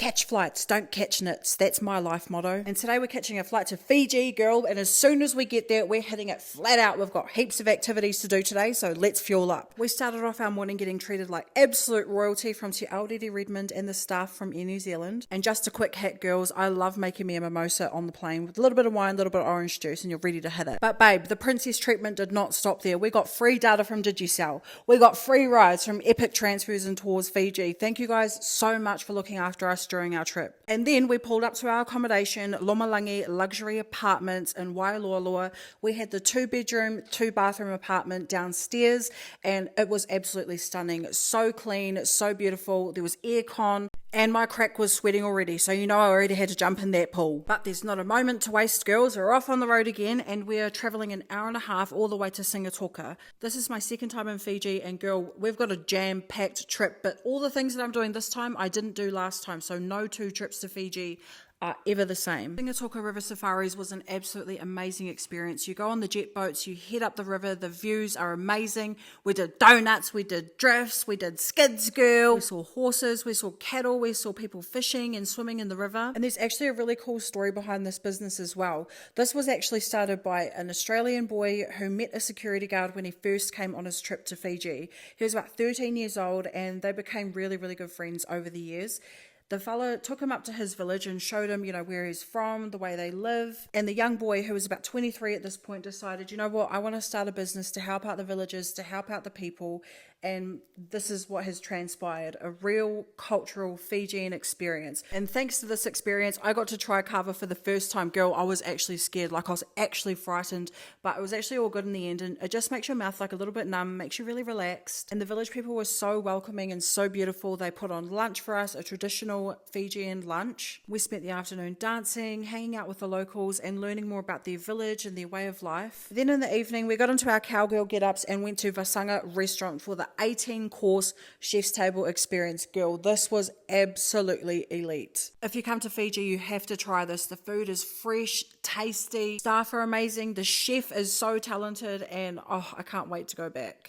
Catch flights, don't catch nits. That's my life motto. And today we're catching a flight to Fiji, girl. And as soon as we get there, we're hitting it flat out. We've got heaps of activities to do today, so let's fuel up. We started off our morning getting treated like absolute royalty from Te Aorere Redmond and the staff from Air New Zealand. And just a quick hit, girls, I love making me a mimosa on the plane with a little bit of wine, a little bit of orange juice, and you're ready to hit it. But babe, the princess treatment did not stop there. We got free data from Digicel. We got free rides from Epic Transfers and Tours Fiji. Thank you guys so much for looking after us during our trip. And then we pulled up to our accommodation, Lomalangi Luxury Apartments in Wailoaloa. We had the 2-bedroom, 2-bathroom apartment downstairs, and it was absolutely stunning. So clean, so beautiful. There was aircon. And my crack was sweating already, so you know I already had to jump in that pool. But there's not a moment to waste, girls. We're off on the road again, and we're travelling an hour and a half all the way to Singatoka. This is my second time in Fiji, and girl, we've got a jam-packed trip, but all the things that I'm doing this time, I didn't do last time, so no 2 trips to Fiji are ever the same. Singatoka River Safaris was an absolutely amazing experience. You go on the jet boats, you head up the river, the views are amazing. We did donuts, we did drifts, we did skids, girl. We saw horses, we saw cattle, we saw people fishing and swimming in the river. And there's actually a really cool story behind this business as well. This was actually started by an Australian boy who met a security guard when he first came on his trip to Fiji. He was about 13 years old, and they became really, really good friends over the years. The fella took him up to his village and showed him, where he's from, the way they live. And the young boy, who was about 23 at this point, decided, you know what, I want to start a business to help out the villagers, to help out the people. And this is what has transpired, a real cultural Fijian experience. And thanks to this experience, I got to try kava for the first time. Girl, I was actually scared, I was actually frightened, but it was actually all good in the end. And it just makes your mouth like a little bit numb, makes you really relaxed. And the village people were so welcoming and so beautiful. They put on lunch for us, a traditional Fijian lunch. We spent the afternoon dancing, hanging out with the locals, and learning more about their village and their way of life. Then in the evening, we got into our cowgirl get-ups and went to Vasanga restaurant for the 18-course chef's table experience. Girl, this was absolutely elite. If you come to Fiji, you have to try this. The food is fresh, tasty, staff are amazing, the chef is so talented, and I can't wait to go back.